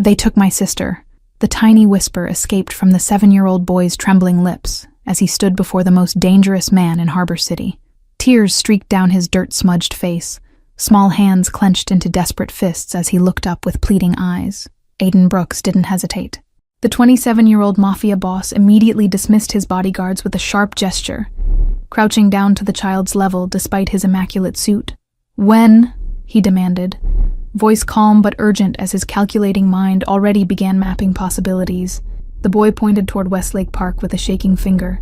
They took my sister. The tiny whisper escaped from the 7-year-old boy's trembling lips as he stood before the most dangerous man in Harbor City. Tears streaked down his dirt-smudged face. Small hands clenched into desperate fists as he looked up with pleading eyes. Aiden Brooks didn't hesitate. The 27-year-old Mafia boss immediately dismissed his bodyguards with a sharp gesture, crouching down to the child's level despite his immaculate suit. "When?" he demanded, voice calm but urgent as his calculating mind already began mapping possibilities. The boy pointed toward Westlake Park with a shaking finger.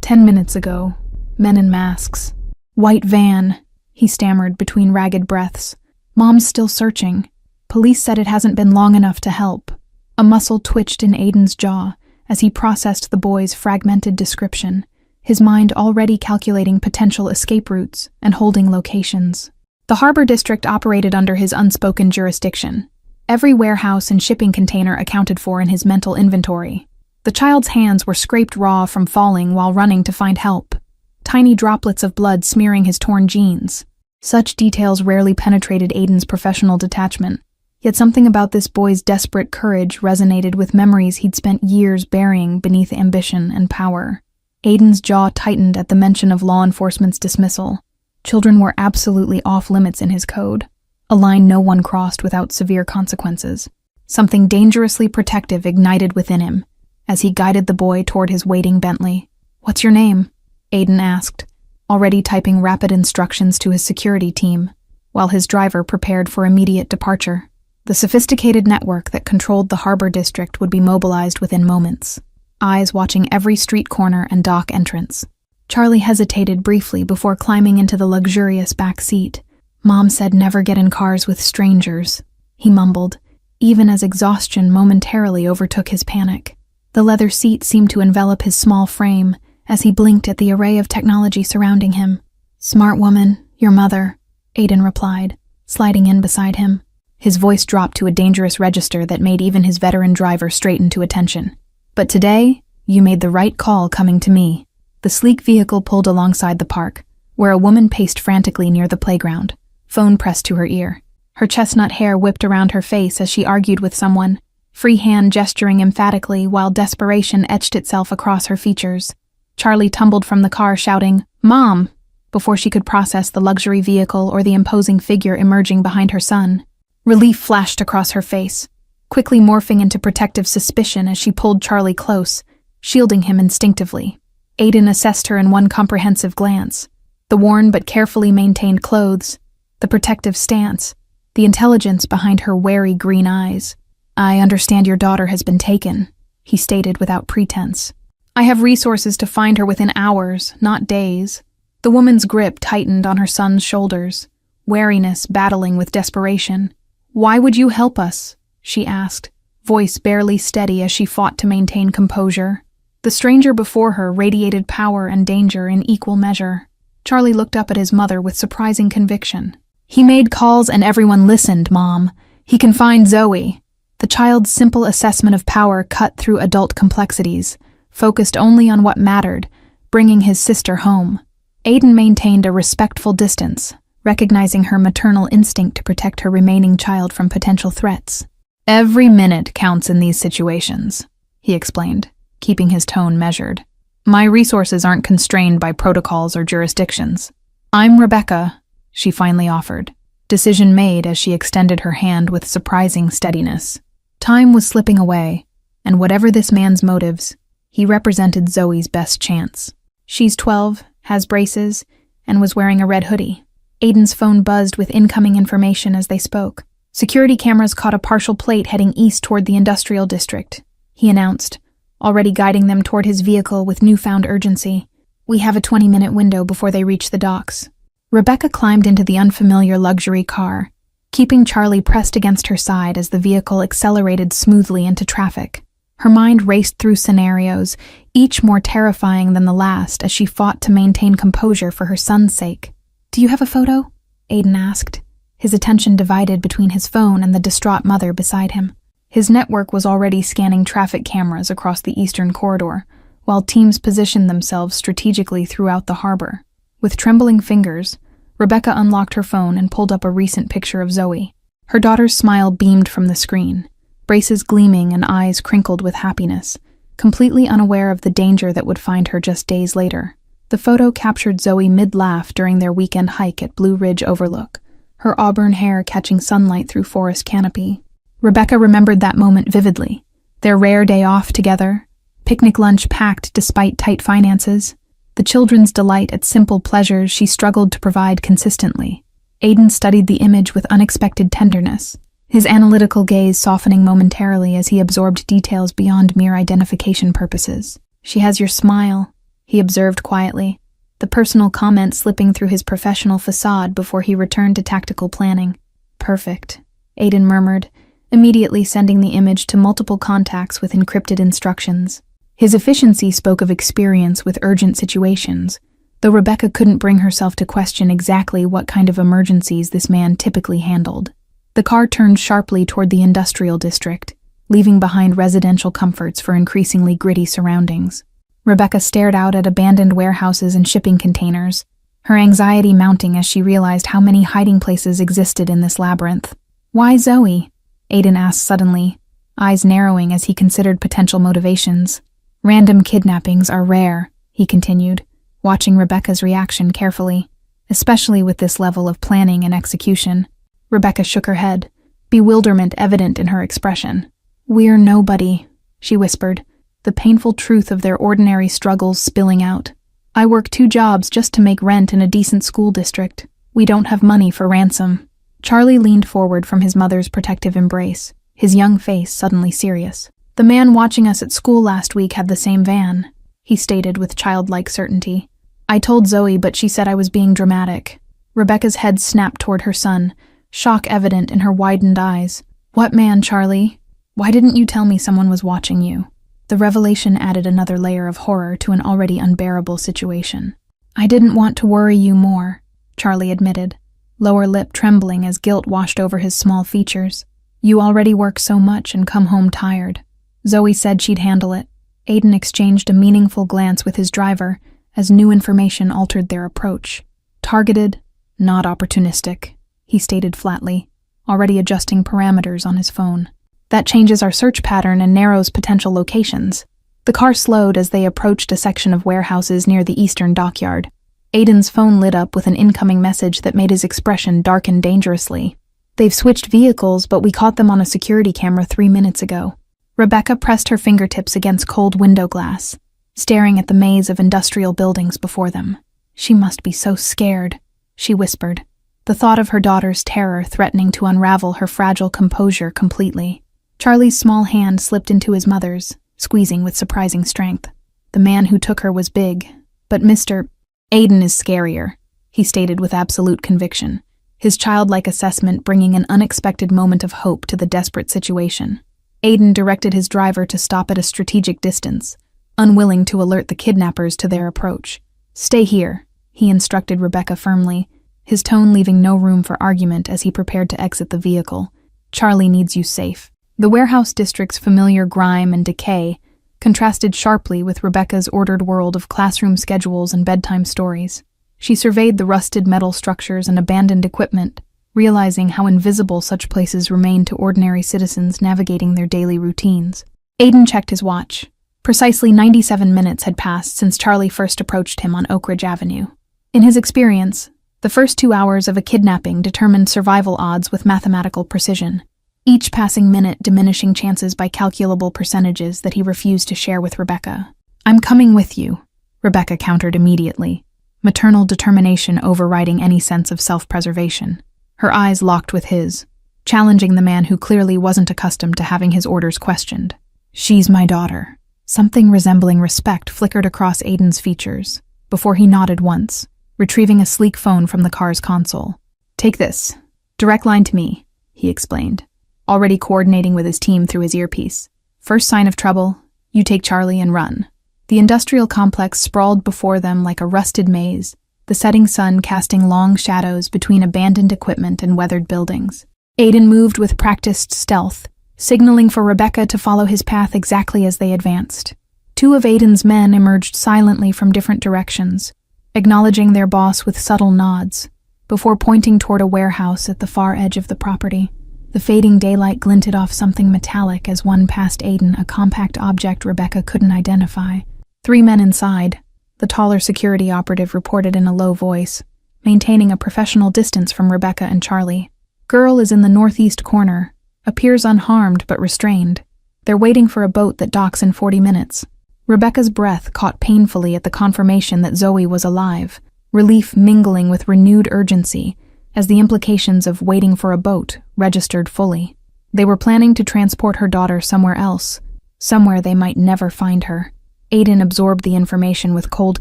10 minutes ago. Men in masks. White van, he stammered between ragged breaths. Mom's still searching. Police said it hasn't been long enough to help. A muscle twitched in Aiden's jaw as he processed the boy's fragmented description, his mind already calculating potential escape routes and holding locations. The Harbor District operated under his unspoken jurisdiction, every warehouse and shipping container accounted for in his mental inventory. The child's hands were scraped raw from falling while running to find help, tiny droplets of blood smearing his torn jeans. Such details rarely penetrated Aiden's professional detachment, yet something about this boy's desperate courage resonated with memories he'd spent years burying beneath ambition and power. Aiden's jaw tightened at the mention of law enforcement's dismissal. Children were absolutely off-limits in his code, a line no one crossed without severe consequences. Something dangerously protective ignited within him as he guided the boy toward his waiting Bentley. "What's your name?" Aiden asked, already typing rapid instructions to his security team, while his driver prepared for immediate departure. The sophisticated network that controlled the Harbor District would be mobilized within moments, eyes watching every street corner and dock entrance. Charlie hesitated briefly before climbing into the luxurious back seat. "Mom said never get in cars with strangers," he mumbled, even as exhaustion momentarily overtook his panic. The leather seat seemed to envelop his small frame as he blinked at the array of technology surrounding him. "Smart woman, your mother," Aiden replied, sliding in beside him. His voice dropped to a dangerous register that made even his veteran driver straighten to attention. "But today, you made the right call coming to me." The sleek vehicle pulled alongside the park, where a woman paced frantically near the playground, phone pressed to her ear. Her chestnut hair whipped around her face as she argued with someone, free hand gesturing emphatically while desperation etched itself across her features. Charlie tumbled from the car shouting, "Mom!" before she could process the luxury vehicle or the imposing figure emerging behind her son. Relief flashed across her face, quickly morphing into protective suspicion as she pulled Charlie close, shielding him instinctively. Aiden assessed her in one comprehensive glance. The worn but carefully maintained clothes, the protective stance, the intelligence behind her wary green eyes. "I understand your daughter has been taken," he stated without pretense. "I have resources to find her within hours, not days." The woman's grip tightened on her son's shoulders, wariness battling with desperation. "Why would you help us?" she asked, voice barely steady as she fought to maintain composure. The stranger before her radiated power and danger in equal measure. Charlie looked up at his mother with surprising conviction. "He made calls and everyone listened, Mom. He can find Zoe." The child's simple assessment of power cut through adult complexities, focused only on what mattered, bringing his sister home. Aiden maintained a respectful distance, recognizing her maternal instinct to protect her remaining child from potential threats. "Every minute counts in these situations," he explained, keeping his tone measured. "My resources aren't constrained by protocols or jurisdictions. I'm Rebecca," she finally offered, decision made as she extended her hand with surprising steadiness. Time was slipping away, and whatever this man's motives, he represented Zoe's best chance. "She's 12, has braces, and was wearing a red hoodie." Aiden's phone buzzed with incoming information as they spoke. Security cameras caught a partial plate heading east toward the industrial district, he announced, already guiding them toward his vehicle with newfound urgency. "We have a 20-minute window before they reach the docks." Rebecca climbed into the unfamiliar luxury car, keeping Charlie pressed against her side as the vehicle accelerated smoothly into traffic. Her mind raced through scenarios, each more terrifying than the last as she fought to maintain composure for her son's sake. "Do you have a photo?" Aiden asked, his attention divided between his phone and the distraught mother beside him. His network was already scanning traffic cameras across the eastern corridor, while teams positioned themselves strategically throughout the harbor. With trembling fingers, Rebecca unlocked her phone and pulled up a recent picture of Zoe. Her daughter's smile beamed from the screen, braces gleaming and eyes crinkled with happiness, completely unaware of the danger that would find her just days later. The photo captured Zoe mid-laugh during their weekend hike at Blue Ridge Overlook, her auburn hair catching sunlight through forest canopy. Rebecca remembered that moment vividly, their rare day off together, picnic lunch packed despite tight finances, the children's delight at simple pleasures she struggled to provide consistently. Aiden studied the image with unexpected tenderness, his analytical gaze softening momentarily as he absorbed details beyond mere identification purposes. "She has your smile," he observed quietly, the personal comment slipping through his professional facade before he returned to tactical planning. "Perfect," Aiden murmured, immediately sending the image to multiple contacts with encrypted instructions. His efficiency spoke of experience with urgent situations, though Rebecca couldn't bring herself to question exactly what kind of emergencies this man typically handled. The car turned sharply toward the industrial district, leaving behind residential comforts for increasingly gritty surroundings. Rebecca stared out at abandoned warehouses and shipping containers, her anxiety mounting as she realized how many hiding places existed in this labyrinth. "Why Zoe?" Aiden asked suddenly, eyes narrowing as he considered potential motivations. "Random kidnappings are rare," he continued, watching Rebecca's reaction carefully, especially with this level of planning and execution. Rebecca shook her head, bewilderment evident in her expression. "We're nobody," she whispered, the painful truth of their ordinary struggles spilling out. "I work 2 jobs just to make rent in a decent school district. We don't have money for ransom." Charlie leaned forward from his mother's protective embrace, his young face suddenly serious. "The man watching us at school last week had the same van," he stated with childlike certainty. "I told Zoe, but she said I was being dramatic." Rebecca's head snapped toward her son, shock evident in her widened eyes. "What man, Charlie? Why didn't you tell me someone was watching you?" The revelation added another layer of horror to an already unbearable situation. "I didn't want to worry you more," Charlie admitted, lower lip trembling as guilt washed over his small features. "You already work so much and come home tired." Zoe said she'd handle it. Aiden exchanged a meaningful glance with his driver as new information altered their approach. "Targeted, not opportunistic," he stated flatly, already adjusting parameters on his phone. "That changes our search pattern and narrows potential locations." The car slowed as they approached a section of warehouses near the eastern dockyard. Aiden's phone lit up with an incoming message that made his expression darken dangerously. "They've switched vehicles, but we caught them on a security camera 3 minutes ago." Rebecca pressed her fingertips against cold window glass, staring at the maze of industrial buildings before them. "She must be so scared," she whispered, the thought of her daughter's terror threatening to unravel her fragile composure completely. Charlie's small hand slipped into his mother's, squeezing with surprising strength. "The man who took her was big, but Mr. Aiden is scarier," he stated with absolute conviction, his childlike assessment bringing an unexpected moment of hope to the desperate situation. Aiden directed his driver to stop at a strategic distance, unwilling to alert the kidnappers to their approach. "Stay here," he instructed Rebecca firmly, his tone leaving no room for argument as he prepared to exit the vehicle. "Charlie needs you safe." The warehouse district's familiar grime and decay contrasted sharply with Rebecca's ordered world of classroom schedules and bedtime stories. She surveyed the rusted metal structures and abandoned equipment, realizing how invisible such places remained to ordinary citizens navigating their daily routines. Aiden checked his watch. Precisely 97 minutes had passed since Charlie first approached him on Oak Ridge Avenue. In his experience, the first 2 hours of a kidnapping determined survival odds with mathematical precision, each passing minute diminishing chances by calculable percentages that he refused to share with Rebecca. "I'm coming with you," Rebecca countered immediately, maternal determination overriding any sense of self-preservation. Her eyes locked with his, challenging the man who clearly wasn't accustomed to having his orders questioned. "She's my daughter." Something resembling respect flickered across Aiden's features, before he nodded once, retrieving a sleek phone from the car's console. "Take this. Direct line to me," he explained, already coordinating with his team through his earpiece. "First sign of trouble, you take Charlie and run." The industrial complex sprawled before them like a rusted maze, the setting sun casting long shadows between abandoned equipment and weathered buildings. Aiden moved with practiced stealth, signaling for Rebecca to follow his path exactly as they advanced. 2 of Aiden's men emerged silently from different directions, acknowledging their boss with subtle nods, before pointing toward a warehouse at the far edge of the property. The fading daylight glinted off something metallic as one passed Aiden, a compact object Rebecca couldn't identify. 3 men inside, the taller security operative reported in a low voice, maintaining a professional distance from Rebecca and Charlie. Girl is in the northeast corner, appears unharmed but restrained. They're waiting for a boat that docks in 40 minutes. Rebecca's breath caught painfully at the confirmation that Zoe was alive, relief mingling with renewed urgency as the implications of waiting for a boat registered fully. They were planning to transport her daughter somewhere else, somewhere they might never find her. Aiden absorbed the information with cold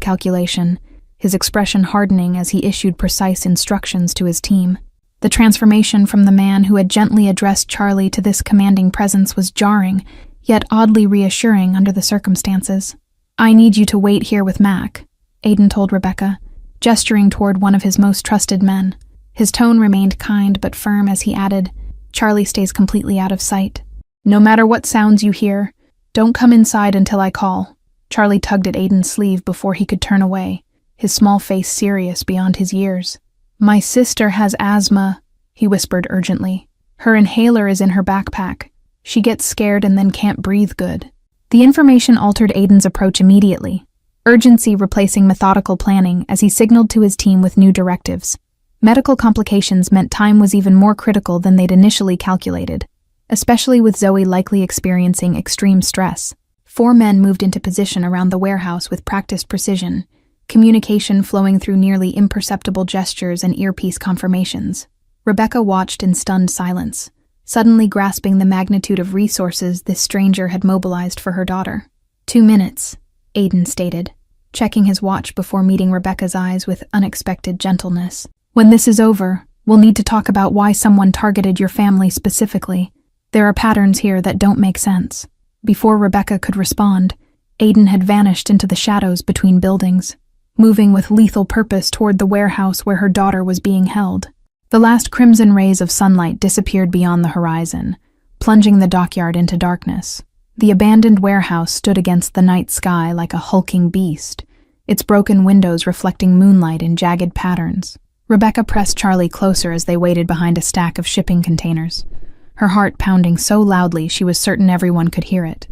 calculation, his expression hardening as he issued precise instructions to his team. The transformation from the man who had gently addressed Charlie to this commanding presence was jarring, yet oddly reassuring under the circumstances. "I need you to wait here with Mac," Aiden told Rebecca, gesturing toward one of his most trusted men. His tone remained kind but firm as he added, "Charlie stays completely out of sight. No matter what sounds you hear, don't come inside until I call." Charlie tugged at Aiden's sleeve before he could turn away, his small face serious beyond his years. "My sister has asthma," he whispered urgently. "Her inhaler is in her backpack. She gets scared and then can't breathe good." The information altered Aiden's approach immediately, urgency replacing methodical planning as he signaled to his team with new directives. Medical complications meant time was even more critical than they'd initially calculated, especially with Zoe likely experiencing extreme stress. 4 men moved into position around the warehouse with practiced precision, communication flowing through nearly imperceptible gestures and earpiece confirmations. Rebecca watched in stunned silence, suddenly grasping the magnitude of resources this stranger had mobilized for her daughter. 2 minutes, Aiden stated, checking his watch before meeting Rebecca's eyes with unexpected gentleness. "When this is over, we'll need to talk about why someone targeted your family specifically. There are patterns here that don't make sense." Before Rebecca could respond, Aiden had vanished into the shadows between buildings, moving with lethal purpose toward the warehouse where her daughter was being held. The last crimson rays of sunlight disappeared beyond the horizon, plunging the dockyard into darkness. The abandoned warehouse stood against the night sky like a hulking beast, its broken windows reflecting moonlight in jagged patterns. Rebecca pressed Charlie closer as they waited behind a stack of shipping containers, her heart pounding so loudly she was certain everyone could hear it.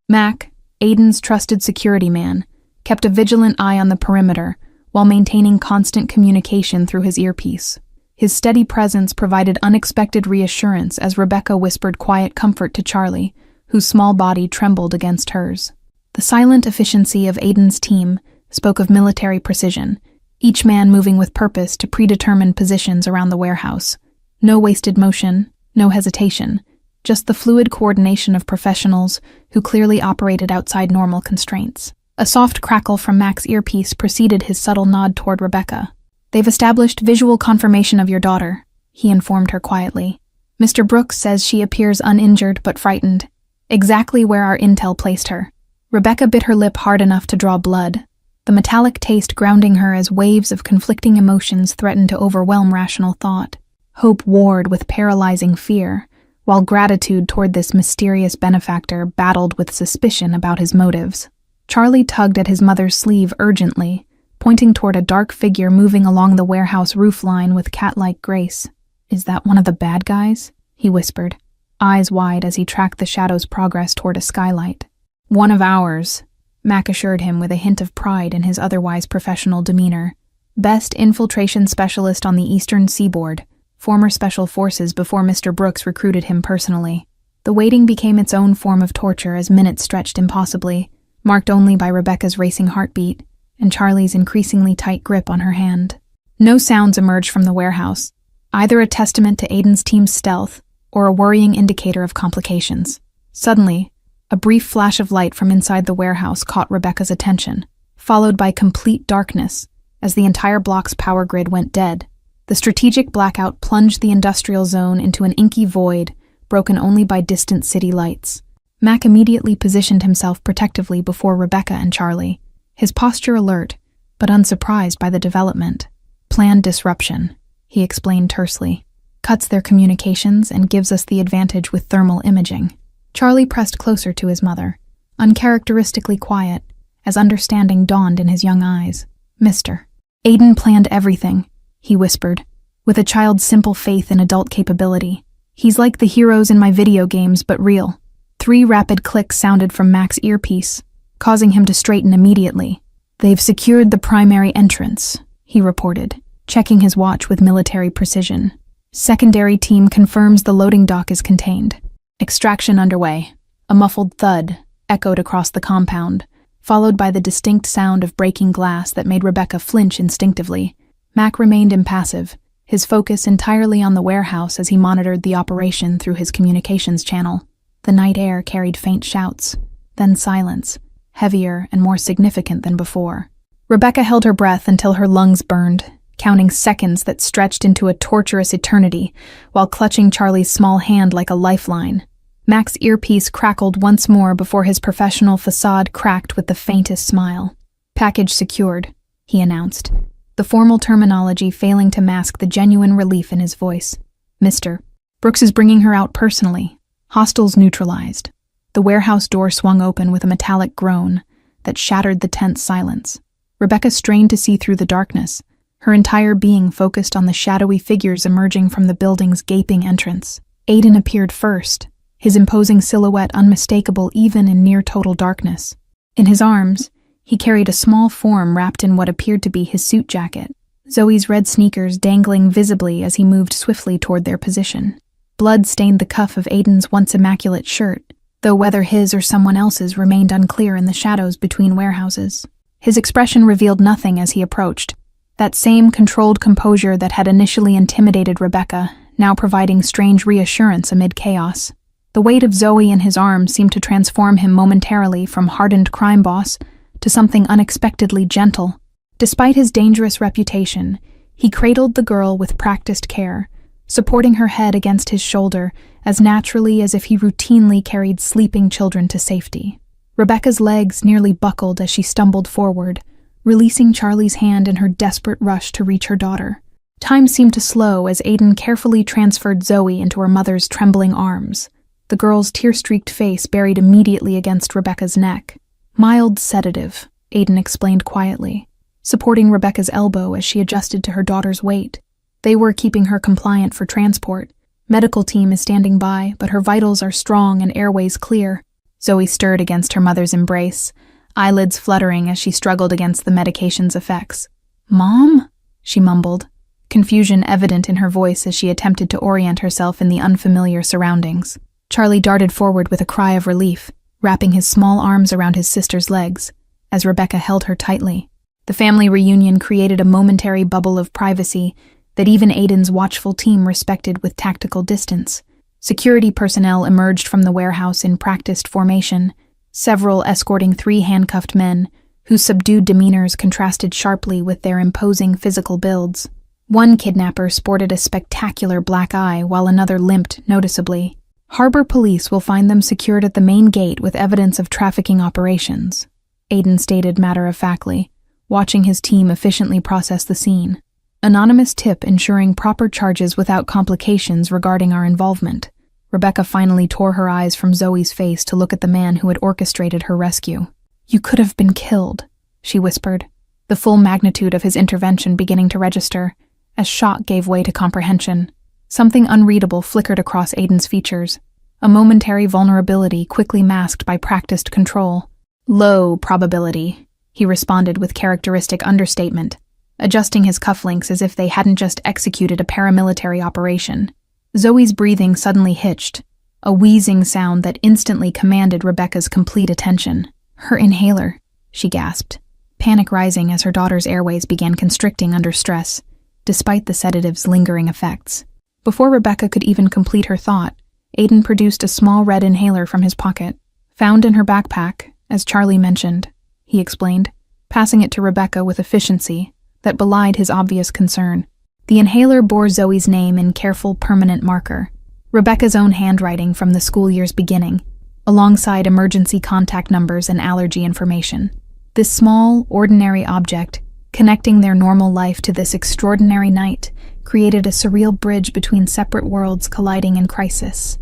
Mac, Aiden's trusted security man, kept a vigilant eye on the perimeter while maintaining constant communication through his earpiece. His steady presence provided unexpected reassurance as Rebecca whispered quiet comfort to Charlie, whose small body trembled against hers. The silent efficiency of Aiden's team spoke of military precision, each man moving with purpose to predetermined positions around the warehouse. No wasted motion, no hesitation, just the fluid coordination of professionals who clearly operated outside normal constraints. A soft crackle from Mac's earpiece preceded his subtle nod toward Rebecca. "They've established visual confirmation of your daughter," he informed her quietly. "Mr. Brooks says she appears uninjured but frightened, exactly where our intel placed her." Rebecca bit her lip hard enough to draw blood, the metallic taste grounding her as waves of conflicting emotions threatened to overwhelm rational thought. Hope warred with paralyzing fear, while gratitude toward this mysterious benefactor battled with suspicion about his motives. Charlie tugged at his mother's sleeve urgently, pointing toward a dark figure moving along the warehouse roofline with cat-like grace. "Is that one of the bad guys?" he whispered, eyes wide as he tracked the shadow's progress toward a skylight. "One of ours," Mac assured him with a hint of pride in his otherwise professional demeanor. "Best infiltration specialist on the eastern seaboard, former special forces before Mr. Brooks recruited him personally." The waiting became its own form of torture as minutes stretched impossibly, marked only by Rebecca's racing heartbeat and Charlie's increasingly tight grip on her hand. No sounds emerged from the warehouse, either a testament to Aiden's team's stealth or a worrying indicator of complications. Suddenly, a brief flash of light from inside the warehouse caught Rebecca's attention, followed by complete darkness as the entire block's power grid went dead. The strategic blackout plunged the industrial zone into an inky void, broken only by distant city lights. Mac immediately positioned himself protectively before Rebecca and Charlie, his posture alert, but unsurprised by the development. "Planned disruption," he explained tersely. "Cuts their communications and gives us the advantage with thermal imaging." Charlie pressed closer to his mother, uncharacteristically quiet, as understanding dawned in his young eyes. "Mister, Aiden planned everything," he whispered, with a child's simple faith in adult capability. He's like the heroes in my video games, but real. 3 rapid clicks sounded from Mac's earpiece, causing him to straighten immediately. They've secured the primary entrance, he reported, checking his watch with military precision. Secondary team confirms the loading dock is contained. Extraction underway. A muffled thud echoed across the compound, followed by the distinct sound of breaking glass that made Rebecca flinch instinctively. Mac remained impassive, his focus entirely on the warehouse as he monitored the operation through his communications channel. The night air carried faint shouts, then silence, heavier and more significant than before. Rebecca held her breath until her lungs burned, counting seconds that stretched into a torturous eternity while clutching Charlie's small hand like a lifeline. Mac's earpiece crackled once more before his professional facade cracked with the faintest smile. "Package secured," he announced, the formal terminology failing to mask the genuine relief in his voice. "Mr. Brooks is bringing her out personally. Hostiles neutralized." The warehouse door swung open with a metallic groan that shattered the tense silence. Rebecca strained to see through the darkness, her entire being focused on the shadowy figures emerging from the building's gaping entrance. Aiden appeared first, his imposing silhouette unmistakable even in near-total darkness. In his arms, he carried a small form wrapped in what appeared to be his suit jacket, Zoe's red sneakers dangling visibly as he moved swiftly toward their position. Blood stained the cuff of Aiden's once immaculate shirt, though whether his or someone else's remained unclear in the shadows between warehouses. His expression revealed nothing as he approached, that same controlled composure that had initially intimidated Rebecca, now providing strange reassurance amid chaos. The weight of Zoe in his arms seemed to transform him momentarily from hardened crime boss to something unexpectedly gentle. Despite his dangerous reputation, he cradled the girl with practiced care, supporting her head against his shoulder as naturally as if he routinely carried sleeping children to safety. Rebecca's legs nearly buckled as she stumbled forward, releasing Charlie's hand in her desperate rush to reach her daughter. Time seemed to slow as Aiden carefully transferred Zoe into her mother's trembling arms, the girl's tear-streaked face buried immediately against Rebecca's neck. "Mild sedative," Aiden explained quietly, supporting Rebecca's elbow as she adjusted to her daughter's weight. "They were keeping her compliant for transport. Medical team is standing by, but her vitals are strong and airways clear." Zoe stirred against her mother's embrace, eyelids fluttering as she struggled against the medication's effects. "Mom?" she mumbled, confusion evident in her voice as she attempted to orient herself in the unfamiliar surroundings. Charlie darted forward with a cry of relief, wrapping his small arms around his sister's legs, as Rebecca held her tightly. The family reunion created a momentary bubble of privacy that even Aiden's watchful team respected with tactical distance. Security personnel emerged from the warehouse in practiced formation, several escorting 3 handcuffed men, whose subdued demeanors contrasted sharply with their imposing physical builds. One kidnapper sported a spectacular black eye while another limped noticeably. "Harbor police will find them secured at the main gate with evidence of trafficking operations," Aiden stated matter-of-factly, watching his team efficiently process the scene. "Anonymous tip ensuring proper charges without complications regarding our involvement." Rebecca finally tore her eyes from Zoe's face to look at the man who had orchestrated her rescue. "You could have been killed," she whispered, the full magnitude of his intervention beginning to register, as shock gave way to comprehension. Something unreadable flickered across Aiden's features, a momentary vulnerability quickly masked by practiced control. "Low probability," he responded with characteristic understatement, adjusting his cufflinks as if they hadn't just executed a paramilitary operation. Zoe's breathing suddenly hitched, a wheezing sound that instantly commanded Rebecca's complete attention. "Her inhaler," she gasped, panic rising as her daughter's airways began constricting under stress, despite the sedative's lingering effects. Before Rebecca could even complete her thought, Aiden produced a small red inhaler from his pocket. "Found in her backpack, as Charlie mentioned," he explained, passing it to Rebecca with efficiency that belied his obvious concern. The inhaler bore Zoe's name in careful permanent marker, Rebecca's own handwriting from the school year's beginning, alongside emergency contact numbers and allergy information. This small, ordinary object, connecting their normal life to this extraordinary night, created a surreal bridge between separate worlds colliding in crisis.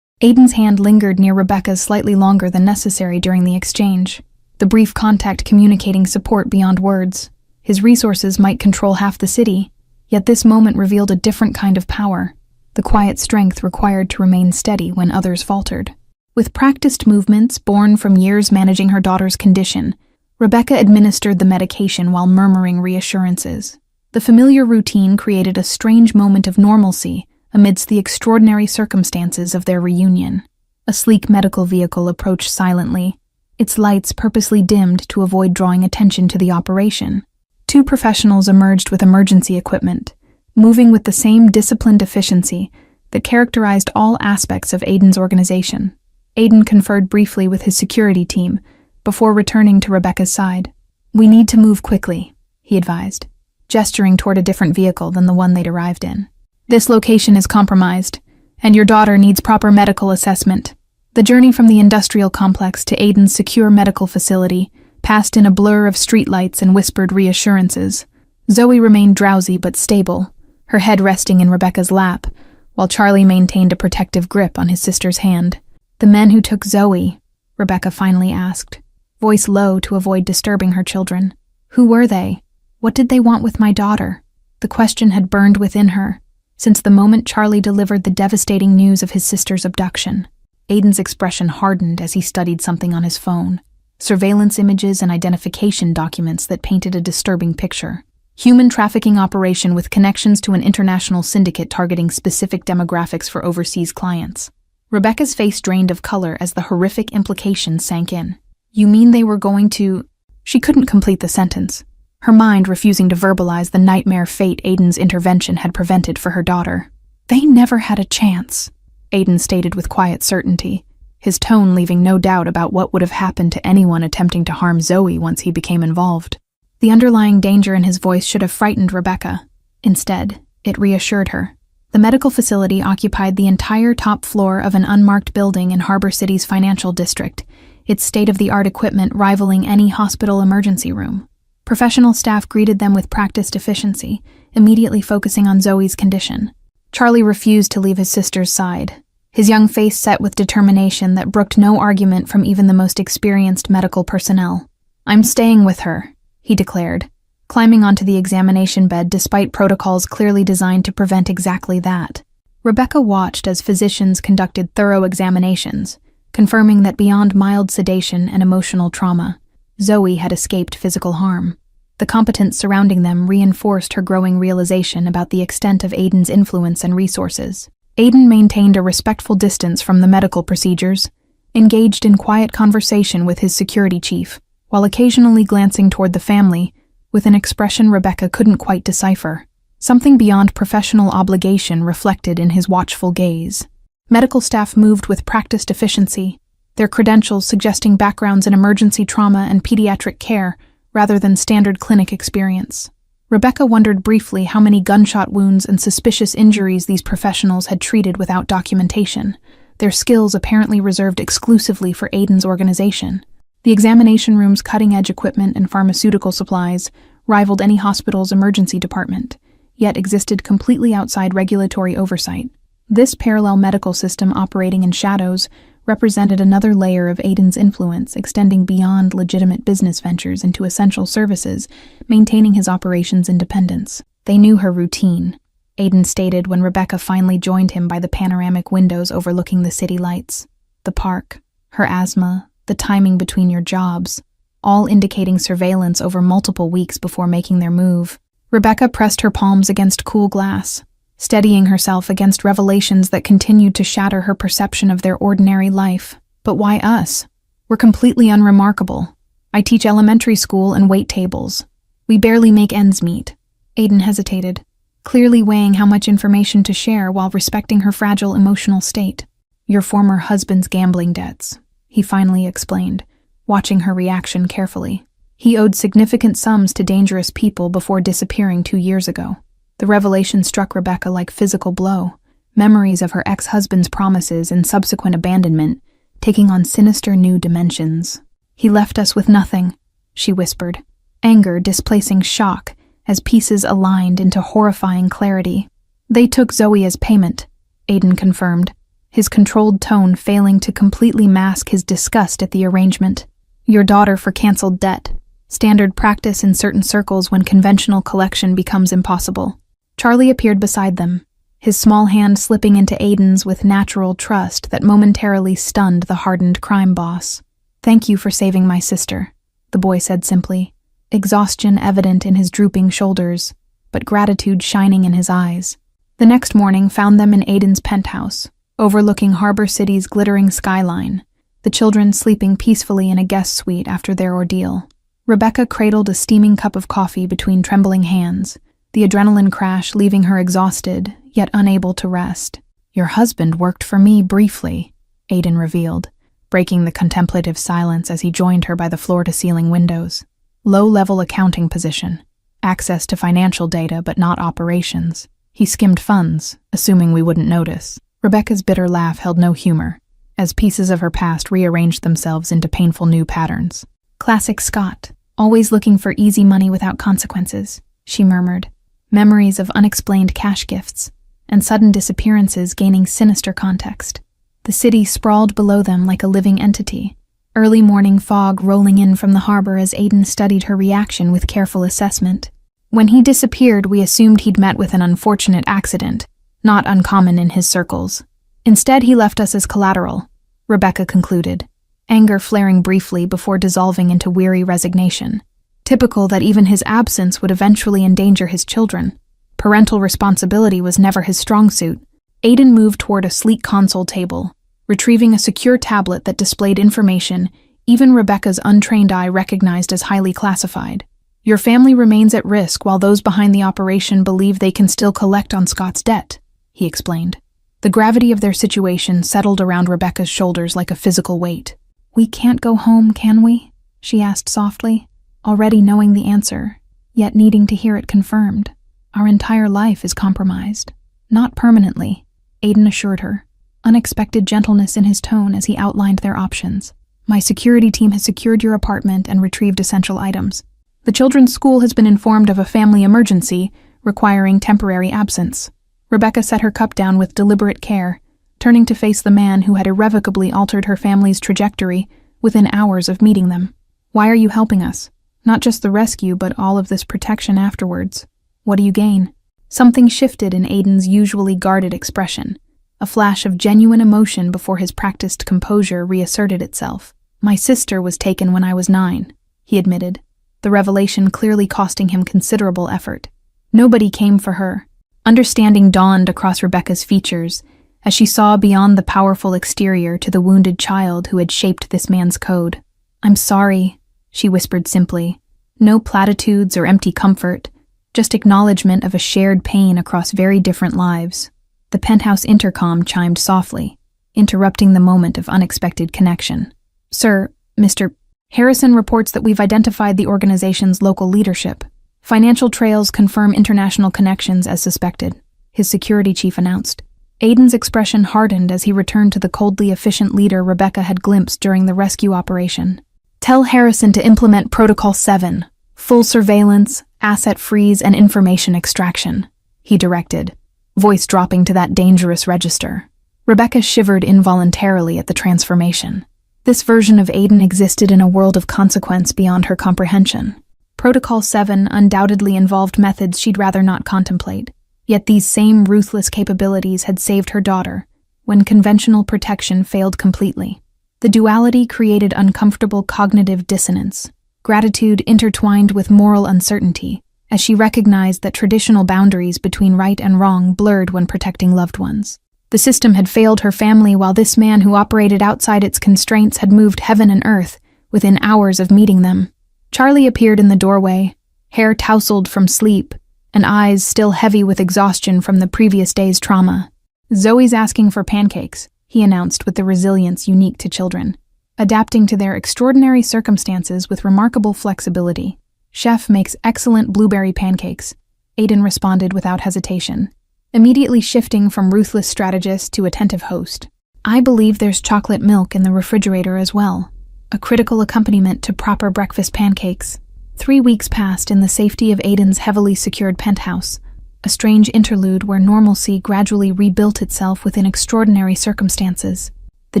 Aiden's hand lingered near Rebecca's slightly longer than necessary during the exchange, the brief contact communicating support beyond words. His resources might control half the city, yet this moment revealed a different kind of power, the quiet strength required to remain steady when others faltered. With practiced movements born from years managing her daughter's condition, Rebecca administered the medication while murmuring reassurances. The familiar routine created a strange moment of normalcy amidst the extraordinary circumstances of their reunion. A sleek medical vehicle approached silently, its lights purposely dimmed to avoid drawing attention to the operation. Two professionals emerged with emergency equipment, moving with the same disciplined efficiency that characterized all aspects of Aiden's organization. Aiden conferred briefly with his security team before returning to Rebecca's side. "We need to move quickly," he advised, gesturing toward a different vehicle than the one they'd arrived in. "This location is compromised, and your daughter needs proper medical assessment." The journey from the industrial complex to Aiden's secure medical facility passed in a blur of streetlights and whispered reassurances. Zoe remained drowsy but stable, her head resting in Rebecca's lap, while Charlie maintained a protective grip on his sister's hand. "The men who took Zoe," Rebecca finally asked, voice low to avoid disturbing her children. "Who were they? What did they want with my daughter?" The question had burned within her since the moment Charlie delivered the devastating news of his sister's abduction. Aiden's expression hardened as he studied something on his phone. Surveillance images and identification documents that painted a disturbing picture. Human trafficking operation with connections to an international syndicate targeting specific demographics for overseas clients. Rebecca's face drained of color as the horrific implications sank in. "You mean they were going to—" She couldn't complete the sentence, her mind refusing to verbalize the nightmare fate Aiden's intervention had prevented for her daughter. "They never had a chance," Aiden stated with quiet certainty, his tone leaving no doubt about what would have happened to anyone attempting to harm Zoe once he became involved. The underlying danger in his voice should have frightened Rebecca. Instead, it reassured her. The medical facility occupied the entire top floor of an unmarked building in Harbor City's financial district, its state-of-the-art equipment rivaling any hospital emergency room. Professional staff greeted them with practiced efficiency, immediately focusing on Zoe's condition. Charlie refused to leave his sister's side, his young face set with determination that brooked no argument from even the most experienced medical personnel. "I'm staying with her," he declared, climbing onto the examination bed despite protocols clearly designed to prevent exactly that. Rebecca watched as physicians conducted thorough examinations, confirming that beyond mild sedation and emotional trauma, Zoe had escaped physical harm. The competence surrounding them reinforced her growing realization about the extent of Aiden's influence and resources. Aiden maintained a respectful distance from the medical procedures, engaged in quiet conversation with his security chief, while occasionally glancing toward the family with an expression Rebecca couldn't quite decipher. Something beyond professional obligation reflected in his watchful gaze. Medical staff moved with practiced efficiency, their credentials suggesting backgrounds in emergency trauma and pediatric care rather than standard clinic experience. Rebecca wondered briefly how many gunshot wounds and suspicious injuries these professionals had treated without documentation, their skills apparently reserved exclusively for Aiden's organization. The examination room's cutting-edge equipment and pharmaceutical supplies rivaled any hospital's emergency department, yet existed completely outside regulatory oversight. This parallel medical system operating in shadows represented another layer of Aiden's influence extending beyond legitimate business ventures into essential services, maintaining his operations' independence. "They knew her routine," Aiden stated when Rebecca finally joined him by the panoramic windows overlooking the city lights. "The park, her asthma, the timing between your jobs, all indicating surveillance over multiple weeks before making their move." Rebecca pressed her palms against cool glass, steadying herself against revelations that continued to shatter her perception of their ordinary life. "But why us? We're completely unremarkable. I teach elementary school and wait tables. We barely make ends meet." Aiden hesitated, clearly weighing how much information to share while respecting her fragile emotional state. "Your former husband's gambling debts," he finally explained, watching her reaction carefully. "He owed significant sums to dangerous people before disappearing 2 years ago." The revelation struck Rebecca like physical blow, memories of her ex-husband's promises and subsequent abandonment taking on sinister new dimensions. "He left us with nothing," she whispered, anger displacing shock as pieces aligned into horrifying clarity. "They took Zoe as payment," Aiden confirmed, his controlled tone failing to completely mask his disgust at the arrangement. "Your daughter for canceled debt. Standard practice in certain circles when conventional collection becomes impossible." Charlie appeared beside them, his small hand slipping into Aiden's with natural trust that momentarily stunned the hardened crime boss. "Thank you for saving my sister," the boy said simply, exhaustion evident in his drooping shoulders, but gratitude shining in his eyes. The next morning found them in Aiden's penthouse, overlooking Harbor City's glittering skyline, the children sleeping peacefully in a guest suite after their ordeal. Rebecca cradled a steaming cup of coffee between trembling hands, the adrenaline crash leaving her exhausted, yet unable to rest. "Your husband worked for me briefly," Aiden revealed, breaking the contemplative silence as he joined her by the floor-to-ceiling windows. "Low-level accounting position. Access to financial data but not operations. He skimmed funds, assuming we wouldn't notice." Rebecca's bitter laugh held no humor, as pieces of her past rearranged themselves into painful new patterns. "Classic Scott, always looking for easy money without consequences," she murmured, memories of unexplained cash gifts and sudden disappearances gaining sinister context. The city sprawled below them like a living entity, early morning fog rolling in from the harbor as Aiden studied her reaction with careful assessment. "When he disappeared, we assumed he'd met with an unfortunate accident, not uncommon in his circles. Instead, he left us as collateral," Rebecca concluded, anger flaring briefly before dissolving into weary resignation. Typical that even his absence would eventually endanger his children. Parental responsibility was never his strong suit. Aiden moved toward a sleek console table, retrieving a secure tablet that displayed information even Rebecca's untrained eye recognized as highly classified. "Your family remains at risk while those behind the operation believe they can still collect on Scott's debt," he explained. The gravity of their situation settled around Rebecca's shoulders like a physical weight. "We can't go home, can we?" she asked softly, already knowing the answer, yet needing to hear it confirmed. "Our entire life is compromised." "Not permanently," Aiden assured her, unexpected gentleness in his tone as he outlined their options. "My security team has secured your apartment and retrieved essential items. The children's school has been informed of a family emergency requiring temporary absence." Rebecca set her cup down with deliberate care, turning to face the man who had irrevocably altered her family's trajectory within hours of meeting them. "Why are you helping us? Not just the rescue, but all of this protection afterwards. What do you gain?" Something shifted in Aiden's usually guarded expression, a flash of genuine emotion before his practiced composure reasserted itself. "My sister was taken when I was 9, he admitted, the revelation clearly costing him considerable effort. Nobody came for her. Understanding dawned across Rebecca's features as she saw beyond the powerful exterior to the wounded child who had shaped this man's code. "I'm sorry," she whispered simply. No platitudes or empty comfort, just acknowledgement of a shared pain across very different lives. The penthouse intercom chimed softly, interrupting the moment of unexpected connection. "Sir, Mr. Harrison reports that we've identified the organization's local leadership. Financial trails confirm international connections as suspected," his security chief announced. Aiden's expression hardened as he returned to the coldly efficient leader Rebecca had glimpsed during the rescue operation. "Tell Harrison to implement Protocol 7, full surveillance, asset freeze, and information extraction," he directed, voice dropping to that dangerous register. Rebecca shivered involuntarily at the transformation. This version of Aiden existed in a world of consequence beyond her comprehension. Protocol 7 undoubtedly involved methods she'd rather not contemplate, yet these same ruthless capabilities had saved her daughter when conventional protection failed completely. The duality created uncomfortable cognitive dissonance, gratitude intertwined with moral uncertainty, as she recognized that traditional boundaries between right and wrong blurred when protecting loved ones. The system had failed her family while this man who operated outside its constraints had moved heaven and earth within hours of meeting them. Charlie appeared in the doorway, hair tousled from sleep, and eyes still heavy with exhaustion from the previous day's trauma. "Zoe's asking for pancakes," he announced with the resilience unique to children, adapting to their extraordinary circumstances with remarkable flexibility. "Chef makes excellent blueberry pancakes," Aiden responded without hesitation, immediately shifting from ruthless strategist to attentive host. "I believe there's chocolate milk in the refrigerator as well, a critical accompaniment to proper breakfast pancakes." 3 weeks passed in the safety of Aiden's heavily secured penthouse, a strange interlude where normalcy gradually rebuilt itself within extraordinary circumstances. The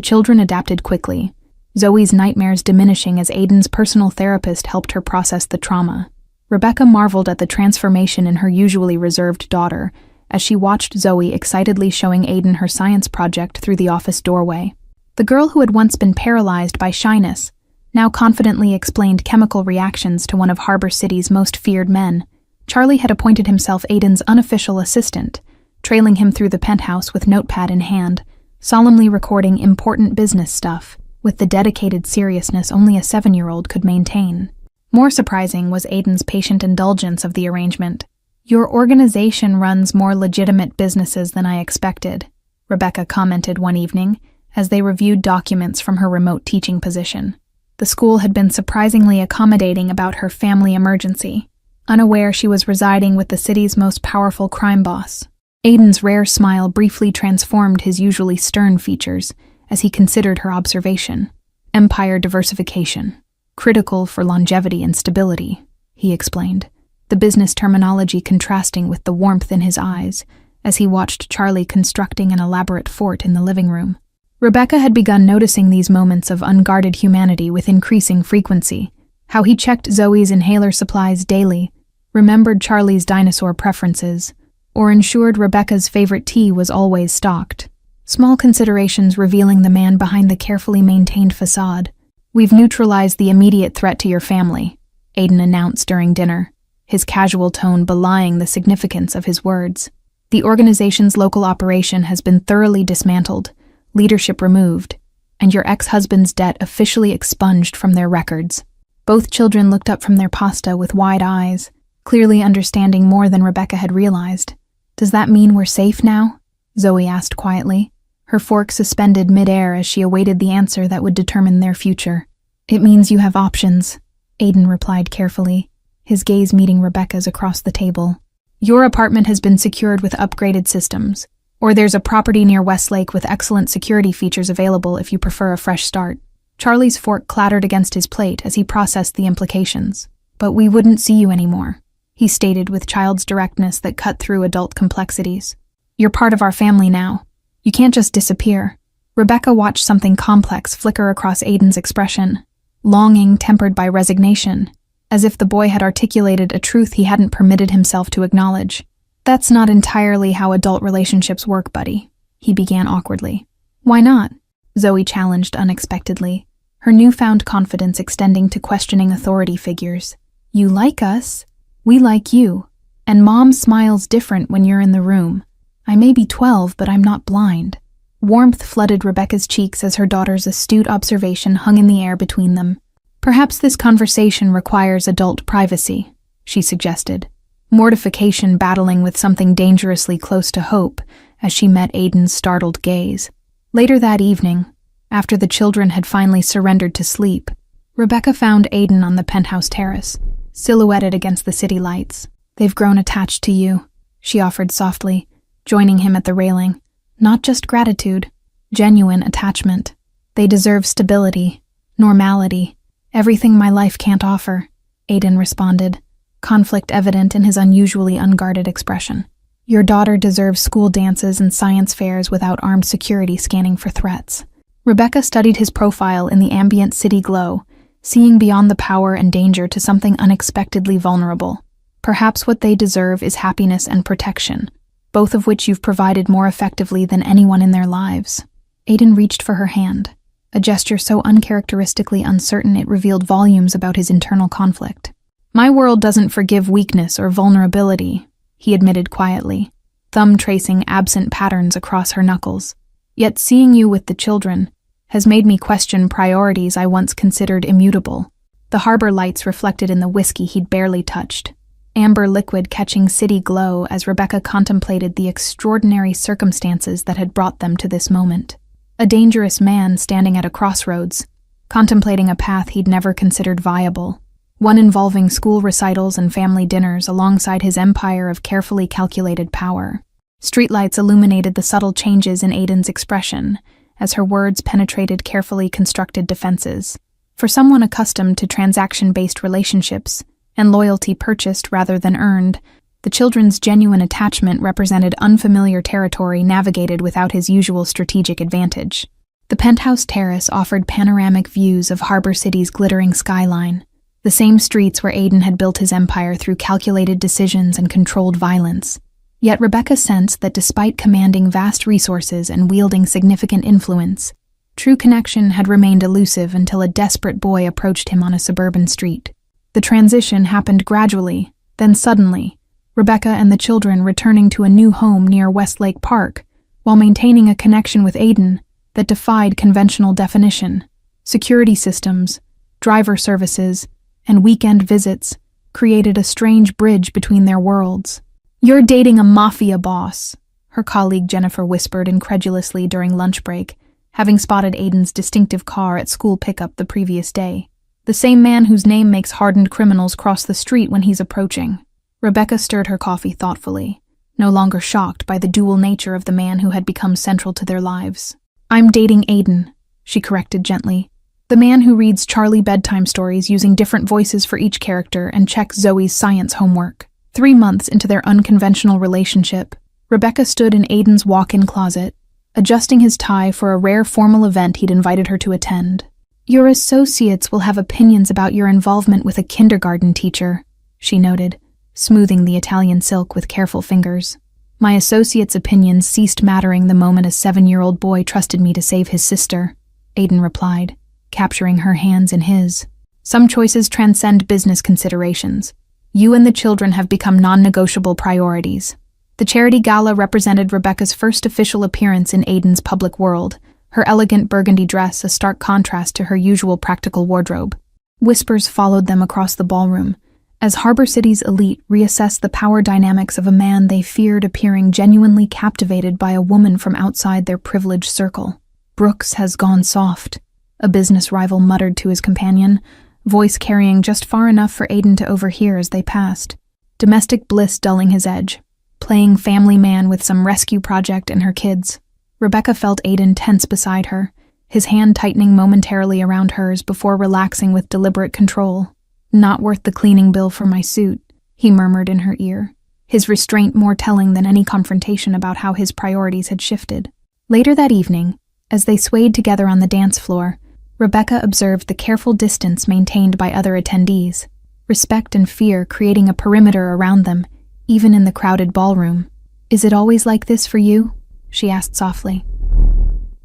children adapted quickly, Zoe's nightmares diminishing as Aiden's personal therapist helped her process the trauma. Rebecca marveled at the transformation in her usually reserved daughter, as she watched Zoe excitedly showing Aiden her science project through the office doorway. The girl who had once been paralyzed by shyness now confidently explained chemical reactions to one of Harbor City's most feared men. Charlie had appointed himself Aiden's unofficial assistant, trailing him through the penthouse with notepad in hand, solemnly recording important business stuff with the dedicated seriousness only a 7-year-old could maintain. More surprising was Aiden's patient indulgence of the arrangement. "Your organization runs more legitimate businesses than I expected," Rebecca commented one evening as they reviewed documents from her remote teaching position. The school had been surprisingly accommodating about her family emergency, unaware she was residing with the city's most powerful crime boss. Aiden's rare smile briefly transformed his usually stern features as he considered her observation. "Empire diversification. Critical for longevity and stability," he explained, the business terminology contrasting with the warmth in his eyes as he watched Charlie constructing an elaborate fort in the living room. Rebecca had begun noticing these moments of unguarded humanity with increasing frequency. How he checked Zoe's inhaler supplies daily, remembered Charlie's dinosaur preferences, or ensured Rebecca's favorite tea was always stocked. Small considerations revealing the man behind the carefully maintained facade. "We've neutralized the immediate threat to your family," Aiden announced during dinner, his casual tone belying the significance of his words. "The organization's local operation has been thoroughly dismantled, leadership removed, and your ex-husband's debt officially expunged from their records." Both children looked up from their pasta with wide eyes, clearly understanding more than Rebecca had realized. "Does that mean we're safe now?" Zoe asked quietly, her fork suspended mid-air as she awaited the answer that would determine their future. "It means you have options," Aiden replied carefully, his gaze meeting Rebecca's across the table. "Your apartment has been secured with upgraded systems, or there's a property near Westlake with excellent security features available if you prefer a fresh start." Charlie's fork clattered against his plate as he processed the implications. "But we wouldn't see you anymore," he stated with child's directness that cut through adult complexities. "You're part of our family now. You can't just disappear." Rebecca watched something complex flicker across Aiden's expression, longing tempered by resignation, as if the boy had articulated a truth he hadn't permitted himself to acknowledge. "That's not entirely how adult relationships work, buddy," he began awkwardly. "Why not?" Zoe challenged unexpectedly, her newfound confidence extending to questioning authority figures. "You like us, we like you, and Mom smiles different when you're in the room. I may be 12, but I'm not blind." Warmth flooded Rebecca's cheeks as her daughter's astute observation hung in the air between them. "Perhaps this conversation requires adult privacy," she suggested, mortification battling with something dangerously close to hope as she met Aiden's startled gaze. Later that evening, after the children had finally surrendered to sleep, Rebecca found Aiden on the penthouse terrace, silhouetted against the city lights. "They've grown attached to you," she offered softly, joining him at the railing. "Not just gratitude, genuine attachment. They deserve stability, normality, everything my life can't offer," Aiden responded, conflict evident in his unusually unguarded expression. "Your daughter deserves school dances and science fairs without armed security scanning for threats." Rebecca studied his profile in the ambient city glow, seeing beyond the power and danger to something unexpectedly vulnerable. "Perhaps what they deserve is happiness and protection, both of which you've provided more effectively than anyone in their lives." Aiden reached for her hand, a gesture so uncharacteristically uncertain it revealed volumes about his internal conflict. "My world doesn't forgive weakness or vulnerability," he admitted quietly, thumb tracing absent patterns across her knuckles. "Yet seeing you with the children has made me question priorities I once considered immutable." The harbor lights reflected in the whiskey he'd barely touched, amber liquid catching city glow as Rebecca contemplated the extraordinary circumstances that had brought them to this moment. A dangerous man standing at a crossroads, contemplating a path he'd never considered viable, one involving school recitals and family dinners alongside his empire of carefully calculated power. Streetlights illuminated the subtle changes in Aiden's expression as her words penetrated carefully constructed defenses. For someone accustomed to transaction-based relationships and loyalty purchased rather than earned, the children's genuine attachment represented unfamiliar territory navigated without his usual strategic advantage. The penthouse terrace offered panoramic views of Harbor City's glittering skyline, the same streets where Aiden had built his empire through calculated decisions and controlled violence. Yet Rebecca sensed that despite commanding vast resources and wielding significant influence, true connection had remained elusive until a desperate boy approached him on a suburban street. The transition happened gradually, then suddenly, Rebecca and the children returning to a new home near Westlake Park, while maintaining a connection with Aiden that defied conventional definition. Security systems, driver services, and weekend visits created a strange bridge between their worlds. "You're dating a Mafia boss," her colleague Jennifer whispered incredulously during lunch break, having spotted Aiden's distinctive car at school pickup the previous day. "The same man whose name makes hardened criminals cross the street when he's approaching." Rebecca stirred her coffee thoughtfully, no longer shocked by the dual nature of the man who had become central to their lives. "I'm dating Aiden," she corrected gently. "The man who reads Charlie bedtime stories using different voices for each character and checks Zoe's science homework." 3 months into their unconventional relationship, Rebecca stood in Aiden's walk-in closet, adjusting his tie for a rare formal event he'd invited her to attend. "Your associates will have opinions about your involvement with a kindergarten teacher," she noted, smoothing the Italian silk with careful fingers. "My associates' opinions ceased mattering the moment a 7-year-old boy trusted me to save his sister," Aiden replied, capturing her hands in his. "Some choices transcend business considerations. You and the children have become non-negotiable priorities." The charity gala represented Rebecca's first official appearance in Aiden's public world, her elegant burgundy dress a stark contrast to her usual practical wardrobe. Whispers followed them across the ballroom, as Harbor City's elite reassessed the power dynamics of a man they feared appearing genuinely captivated by a woman from outside their privileged circle. "Brooks has gone soft," a business rival muttered to his companion, voice carrying just far enough for Aiden to overhear as they passed. Domestic bliss dulling his edge, playing family man with some rescue project and her kids. Rebecca felt Aiden tense beside her, his hand tightening momentarily around hers before relaxing with deliberate control. "Not worth the cleaning bill for my suit," he murmured in her ear, his restraint more telling than any confrontation about how his priorities had shifted. Later that evening, as they swayed together on the dance floor, Rebecca observed the careful distance maintained by other attendees, respect and fear creating a perimeter around them, even in the crowded ballroom. "Is it always like this for you?" she asked softly.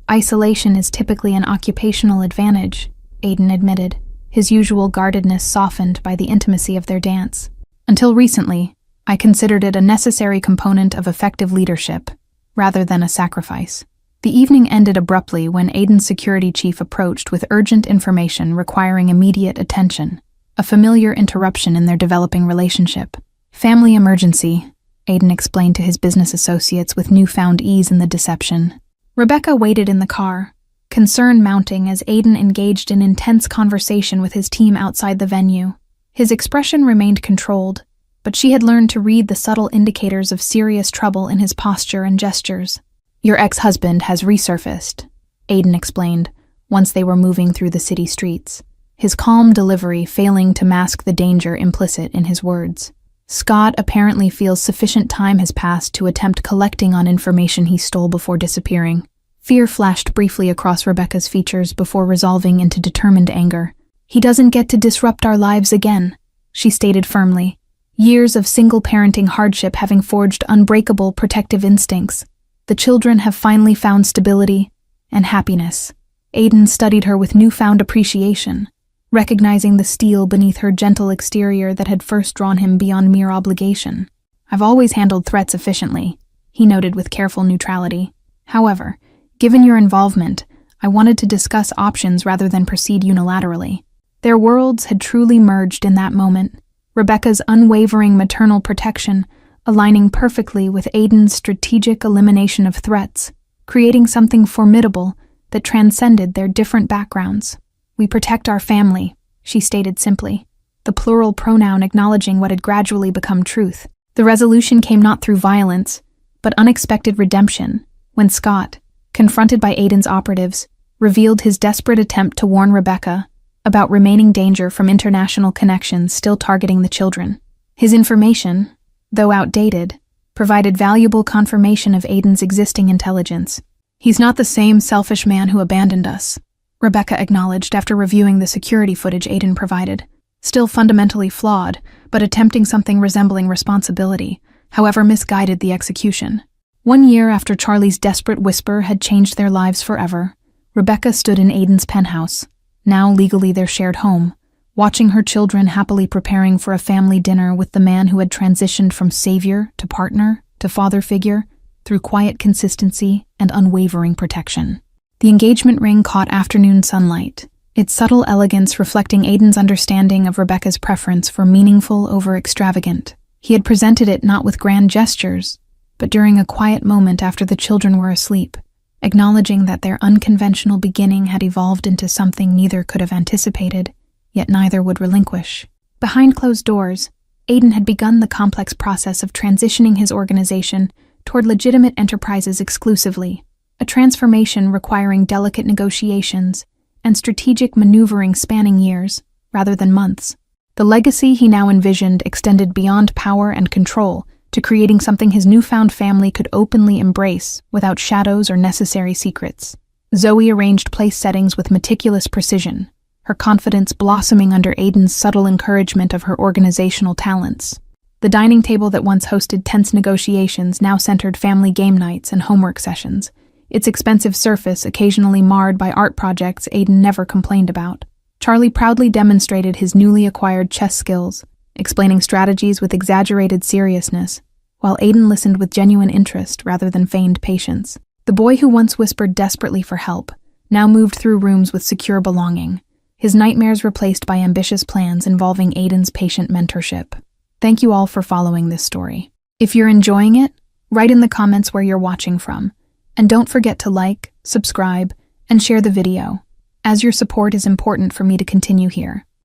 "Isolation is typically an occupational advantage," Aiden admitted, his usual guardedness softened by the intimacy of their dance. "Until recently, I considered it a necessary component of effective leadership, rather than a sacrifice." The evening ended abruptly when Aiden's security chief approached with urgent information requiring immediate attention, a familiar interruption in their developing relationship. "Family emergency," Aiden explained to his business associates with newfound ease in the deception. Rebecca waited in the car, concern mounting as Aiden engaged in intense conversation with his team outside the venue. His expression remained controlled, but she had learned to read the subtle indicators of serious trouble in his posture and gestures. "Your ex-husband has resurfaced," Aiden explained, once they were moving through the city streets, his calm delivery failing to mask the danger implicit in his words. "Scott apparently feels sufficient time has passed to attempt collecting on information he stole before disappearing." Fear flashed briefly across Rebecca's features before resolving into determined anger. "He doesn't get to disrupt our lives again," she stated firmly, years of single-parenting hardship having forged unbreakable protective instincts. "The children have finally found stability and happiness." Aiden studied her with newfound appreciation, recognizing the steel beneath her gentle exterior that had first drawn him beyond mere obligation. "I've always handled threats efficiently," he noted with careful neutrality. "However, given your involvement, I wanted to discuss options rather than proceed unilaterally." Their worlds had truly merged in that moment, Rebecca's unwavering maternal protection aligning perfectly with Aiden's strategic elimination of threats, creating something formidable that transcended their different backgrounds. "We protect our family," she stated simply, the plural pronoun acknowledging what had gradually become truth. The resolution came not through violence, but unexpected redemption, when Scott, confronted by Aiden's operatives, revealed his desperate attempt to warn Rebecca about remaining danger from international connections still targeting the children. His information, though outdated, provided valuable confirmation of Aiden's existing intelligence. "He's not the same selfish man who abandoned us," Rebecca acknowledged after reviewing the security footage Aiden provided. "Still fundamentally flawed, but attempting something resembling responsibility, however misguided the execution. 1 year after Charlie's desperate whisper had changed their lives forever, Rebecca stood in Aiden's penthouse, now legally their shared home, watching her children happily preparing for a family dinner with the man who had transitioned from savior to partner to father figure through quiet consistency and unwavering protection. The engagement ring caught afternoon sunlight, its subtle elegance reflecting Aiden's understanding of Rebecca's preference for meaningful over extravagant. He had presented it not with grand gestures, but during a quiet moment after the children were asleep, acknowledging that their unconventional beginning had evolved into something neither could have anticipated, yet neither would relinquish. Behind closed doors, Aiden had begun the complex process of transitioning his organization toward legitimate enterprises exclusively, a transformation requiring delicate negotiations and strategic maneuvering spanning years, rather than months. The legacy he now envisioned extended beyond power and control to creating something his newfound family could openly embrace without shadows or necessary secrets. Zoe arranged place settings with meticulous precision, her confidence blossoming under Aiden's subtle encouragement of her organizational talents. The dining table that once hosted tense negotiations now centered family game nights and homework sessions, its expensive surface occasionally marred by art projects Aiden never complained about. Charlie proudly demonstrated his newly acquired chess skills, explaining strategies with exaggerated seriousness, while Aiden listened with genuine interest rather than feigned patience. The boy who once whispered desperately for help now moved through rooms with secure belonging, his nightmares replaced by ambitious plans involving Aiden's patient mentorship. Thank you all for following this story. If you're enjoying it, write in the comments where you're watching from, and don't forget to like, subscribe, and share the video, as your support is important for me to continue here.